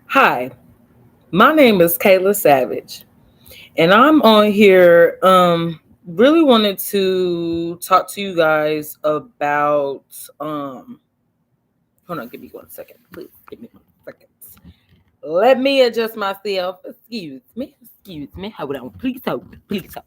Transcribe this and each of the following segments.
Hi, my name is Kayla Savage, and I'm on here. Really wanted to talk to you guys about. Hold on, give me 1 second, please. Give me 1 second. Let me adjust myself. Excuse me. Excuse me. Hold on, please hold. Please hold.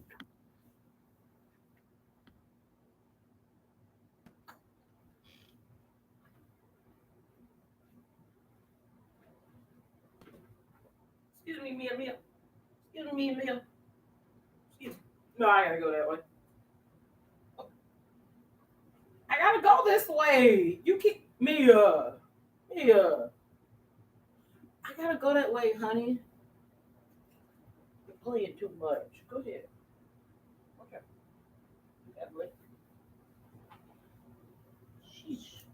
Excuse me, Mia, Mia. Excuse me, Mia. Excuse me. No, I gotta go that way. I gotta go this way. You keep Mia. Mia. I gotta go that way, honey. You're playing too much. Go ahead. Okay. That way. Sheesh.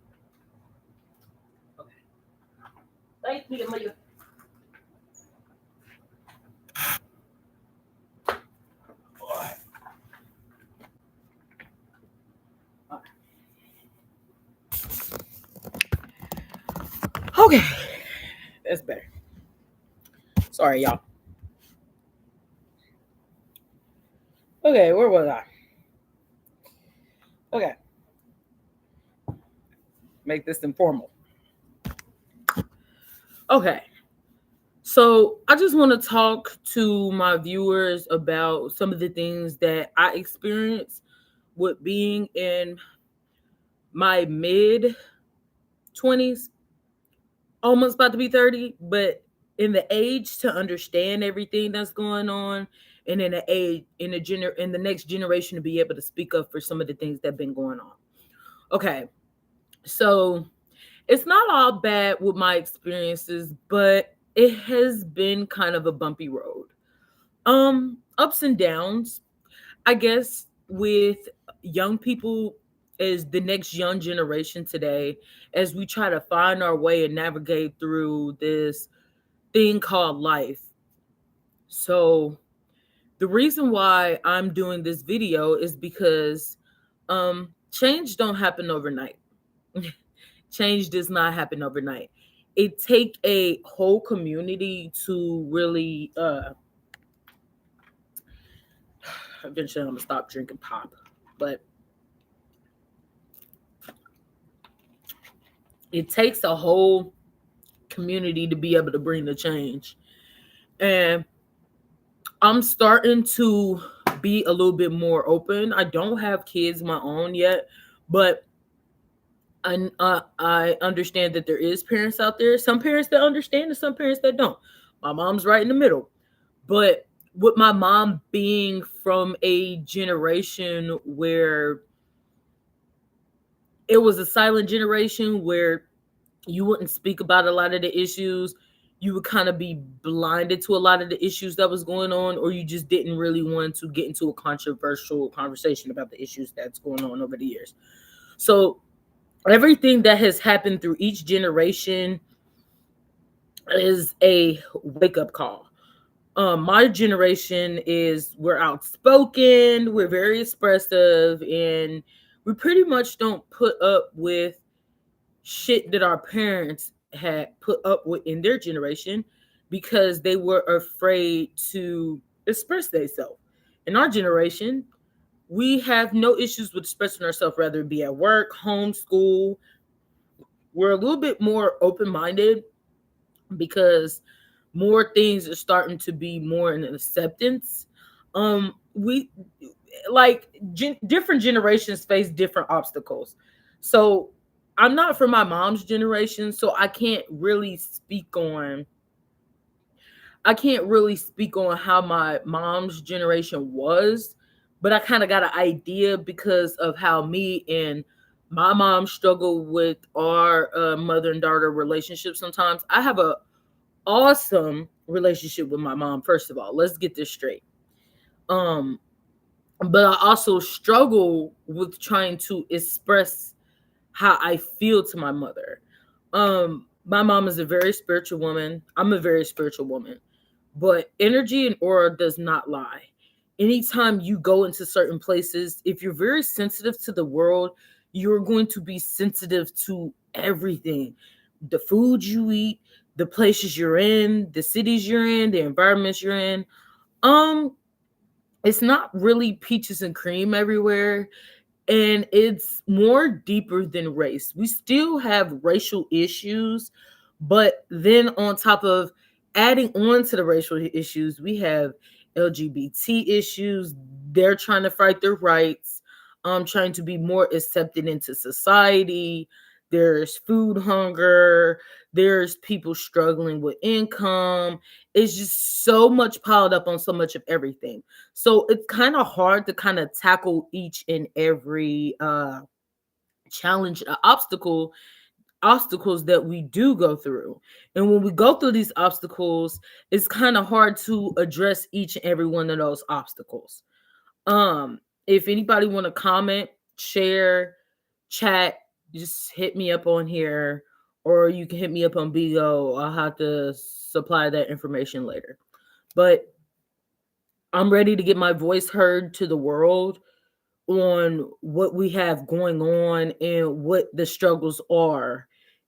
Okay. Thank me, Amelia. Alright. Okay. That's better. Sorry, y'all. Okay, where was I? Okay. Make this informal. Okay. So I just want to talk to my viewers about some of the things that I experienced with being in my mid 20s, almost about to be 30, but in the age to understand everything that's going on, and in the age in the next generation to be able to speak up for some of the things that have been going on. Okay. So it's not all bad with my experiences, but it has been kind of a bumpy road. Ups and downs, I guess, with young people is the next young generation today, as we try to find our way and navigate through this thing called life. So the reason why I'm doing this video is because change don't happen overnight. Change does not happen overnight. It take a whole community to really eventually I'm gonna stop drinking pop. But it takes a whole community to be able to bring the change. And I'm starting to be a little bit more open. I don't have kids of my own yet, but I understand that there is parents out there. Some parents that understand and some parents that don't. My mom's right in the middle. But with my mom being from a generation where it was a silent generation where you wouldn't speak about a lot of the issues, you would kind of be blinded to a lot of the issues that was going on, or you just didn't really want to get into a controversial conversation about the issues that's going on over the years. So everything that has happened through each generation is a wake up call. My generation is we're outspoken, we're very expressive, and we pretty much don't put up with shit that our parents had put up with in their generation because they were afraid to express themselves. In our generation, we have no issues with expressing ourselves, whether it be at work, home, school. We're a little bit more open minded because more things are starting to be more in acceptance. We like different generations face different obstacles. So I'm not from my mom's generation, so I can't really speak on how my mom's generation was, but I kind of got an idea because of how me and my mom struggle with our mother and daughter relationship. Sometimes I have a awesome relationship with my mom. First of all, let's get this straight. Um, but I also struggle with trying to express how I feel to my mother. My mom is a very spiritual woman. I'm a very spiritual woman. But energy and aura does not lie. Anytime you go into certain places, if you're very sensitive to the world, you're going to be sensitive to everything. The food you eat, the places you're in, the cities you're in, the environments you're in. Um, it's not really peaches and cream everywhere, and it's more deeper than race. We still have racial issues, but then on top of adding on to the racial issues, we have LGBT issues. They're trying to fight their rights, trying to be more accepted into society. There's food hunger, there's people struggling with income. It's just so much piled up on so much of everything. So it's kind of hard to kind of tackle each and every challenge, obstacles that we do go through. And when we go through these obstacles, it's kind of hard to address each and every one of those obstacles. If anybody want to comment, share, chat, just hit me up on here, or you can hit me up on Bigo. I'll have to supply that information later. But I'm ready to get my voice heard to the world on what we have going on and what the struggles are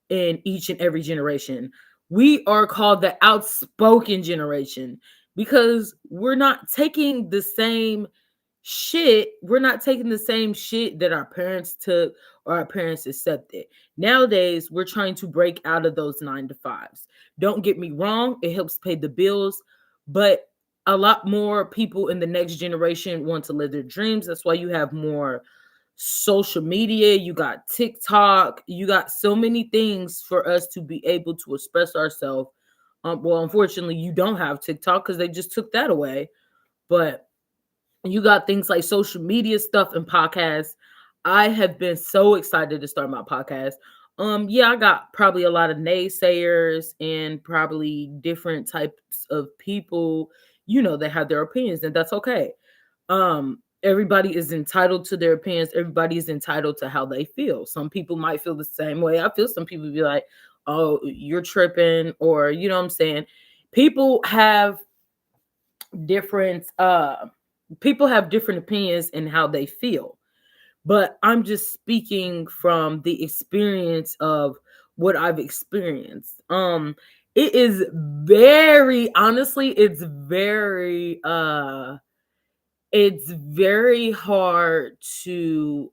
in each and every generation. We are called the outspoken generation because we're not taking the same shit. We're not taking the same shit that our parents took or our parents accepted. Nowadays, we're trying to break out of those 9 to 5s. Don't get me wrong, it helps pay the bills, but a lot more people in the next generation want to live their dreams. That's why you have more social media, you got TikTok, you got so many things for us to be able to express ourselves. Well, unfortunately, you don't have TikTok because they just took that away. But you got things like social media stuff and podcasts. I have been so excited to start my podcast. Yeah, I got probably a lot of naysayers and probably different types of people, that have their opinions, and that's okay. Everybody is entitled to their opinions. Everybody is entitled to how they feel. Some people might feel the same way I feel. Some people be like, "Oh, you're tripping," or you know what I'm saying. People have different people have different opinions and how they feel, but I'm just speaking from the experience of what I've experienced. It is very honestly, it's very hard to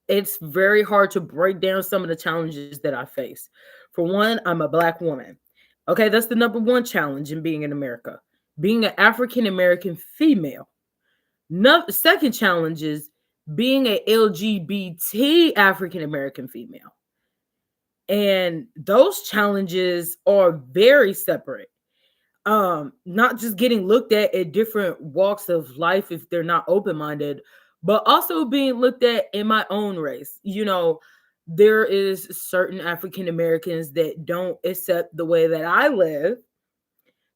it's very hard to break down some of the challenges that I face. For one, I'm a black woman. Okay, that's the number one challenge in being in America. Being an African American female. No, second challenge is being a LGBT African American female. And those challenges are very separate. Not just getting looked at different walks of life if they're not open-minded, but also being looked at in my own race. There is certain African Americans that don't accept the way that I live,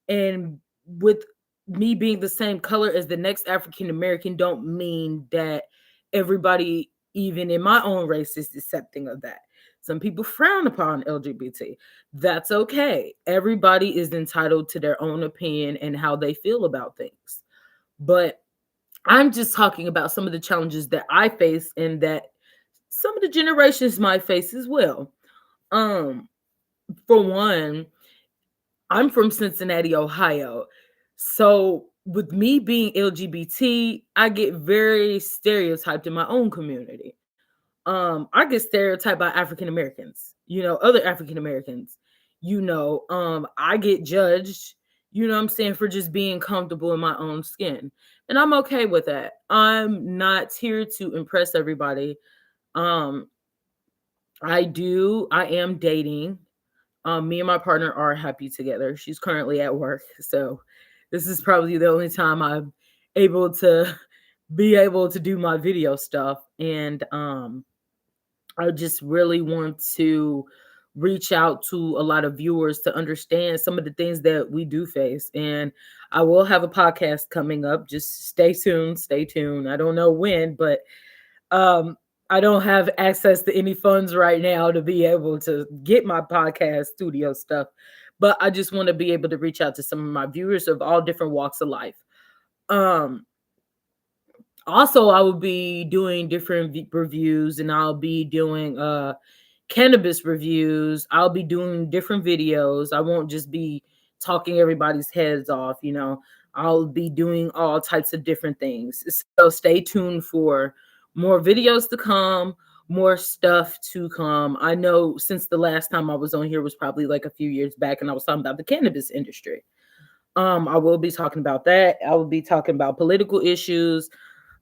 and with me being the same color as the next African American don't mean that everybody, even in my own race, is accepting of that. Some people frown upon LGBT. That's okay. Everybody is entitled to their own opinion and how they feel about things. But I'm just talking about some of the challenges that I face and that some of the generations might face as well. Um, for one, I'm from Cincinnati, Ohio. So with me being LGBT, I get very stereotyped in my own community. I get stereotyped by African Americans, other African Americans. I get judged, what I'm saying, for just being comfortable in my own skin. And I'm okay with that. I'm not here to impress everybody. Um, I am dating. Me and my partner are happy together. She's currently at work, so this is probably the only time I'm able to be able to do my video stuff. And I just really want to reach out to a lot of viewers to understand some of the things that we do face. And I will have a podcast coming up. Just stay tuned. Stay tuned. I don't know when, but um, I don't have access to any funds right now to be able to get my podcast studio stuff. But I just want to be able to reach out to some of my viewers of all different walks of life. Um, Also, I will be doing different reviews, and I'll be doing cannabis reviews. I'll be doing different videos. I won't just be talking everybody's heads off, you know. I'll be doing all types of different things. So stay tuned for more videos to come, more stuff to come. I know since the last time I was on here was probably like a few years back and I was talking about the cannabis industry. I will be talking about that. I will be talking about political issues.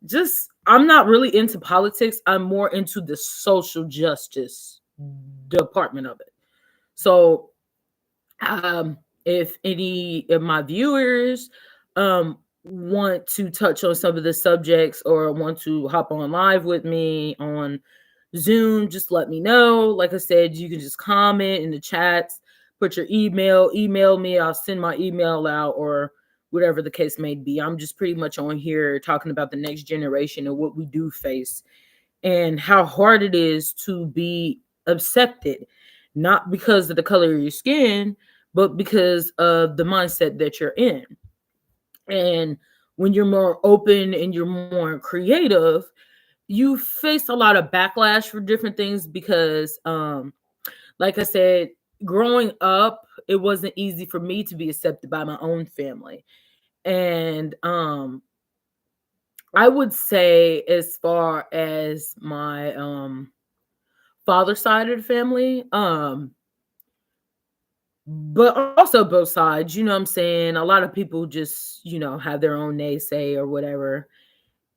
Just I'm not really into politics. I'm more into the social justice department of it. So if any of my viewers want to touch on some of the subjects or want to hop on live with me on Zoom, just let me know. Like I said, you can just comment in the chats, put your email me. I'll send my email out or whatever the case may be. I'm just pretty much on here talking about the next generation and what we do face and how hard it is to be accepted, not because of the color of your skin, but because of the mindset that you're in. And when you're more open and you're more creative, you face a lot of backlash for different things because like I said, growing up, it wasn't easy for me to be accepted by my own family. And I would say as far as my father's side of the family, but also both sides, you know what I'm saying? A lot of people just, you know, have their own naysay or whatever.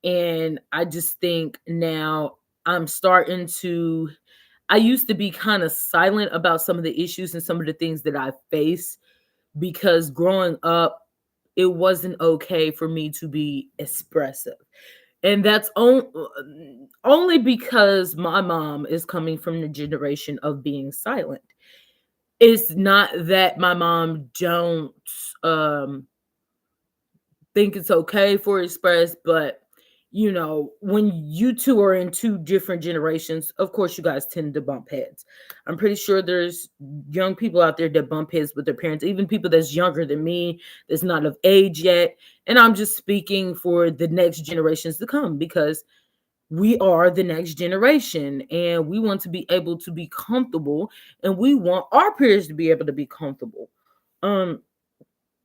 And I just think now I'm starting to I used to be kind of silent about some of the issues and some of the things that I face because growing up, it wasn't okay for me to be expressive. And that's only because my mom is coming from the generation of being silent. It's not that my mom don't um think it's okay for express, but you know, when you two are in two different generations, of course you guys tend to bump heads. I'm pretty sure there's young people out there that bump heads with their parents, even people that's younger than me, that's not of age yet. And I'm just speaking for the next generations to come because we are the next generation and we want to be able to be comfortable and we want our peers to be able to be comfortable. Um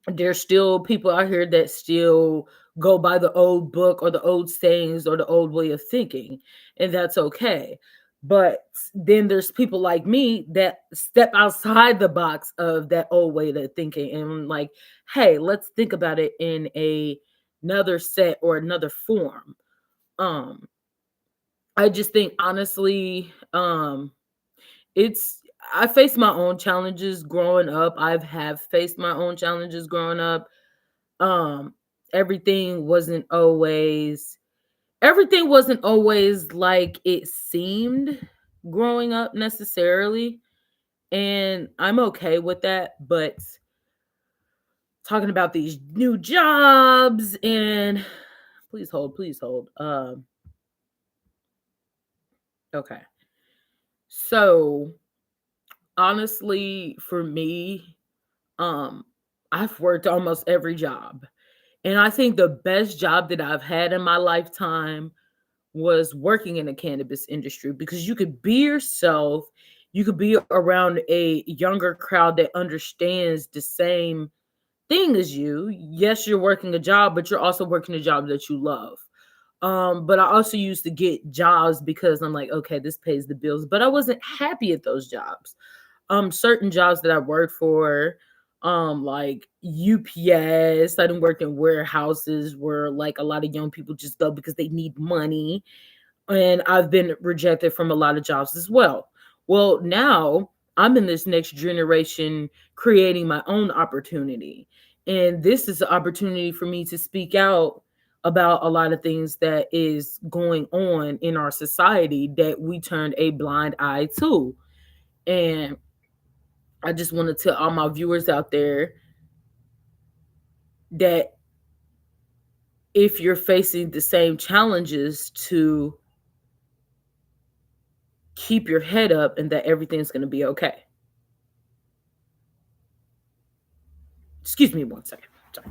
there's still people out here that still go by the old book or the old sayings or the old way of thinking, and that's okay. But then there's people like me that step outside the box of that old way of thinking and like, hey, let's think about it in another set or another form. Um, I just think honestly, it's I faced my own challenges growing up. I've have faced my own challenges growing up. um everything wasn't always everything wasn't always like it seemed growing up necessarily, and I'm okay with that. But talking about these new jobs and please hold okay, so honestly for me, um I've worked almost every job, and I think the best job that I've had in my lifetime was working in the cannabis industry because you could be yourself. You could be around a younger crowd that understands the same thing as you. Yes, you're working a job, but you're also working a job that you love. But I also used to get jobs because I'm like, okay, this pays the bills, but I wasn't happy at those jobs. Certain jobs that I worked for, like UPS, I didn't work in warehouses where like a lot of young people just go because they need money, and I've been rejected from a lot of jobs as well. Well, now I'm in this next generation creating my own opportunity. And this is an opportunity for me to speak out about a lot of things that is going on in our society that we turned a blind eye to. And I just want to tell all my viewers out there that if you're facing the same challenges, to keep your head up and that everything's going to be okay. Excuse me one second. Sorry.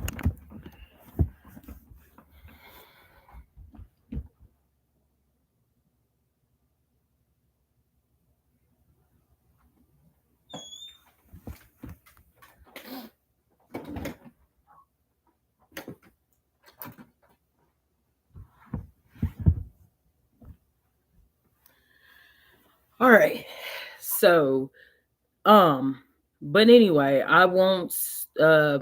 All right. So, um, but anyway, I won't uh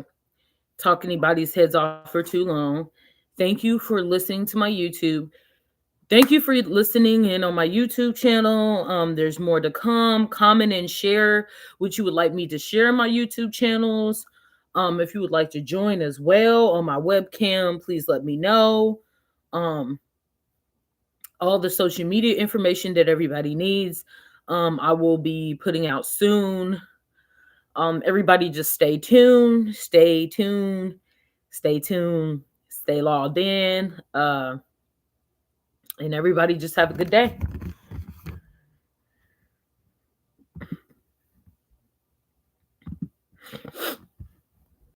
talk anybody's heads off for too long. Thank you for listening to my YouTube. Thank you for listening in on my YouTube channel. There's more to come. Comment and share what you would like me to share on my YouTube channels. If you would like to join as well on my webcam, please let me know. Um, all the social media information that everybody needs, I will be putting out soon. Everybody just stay tuned, stay tuned, stay tuned, stay logged in. And everybody just have a good day.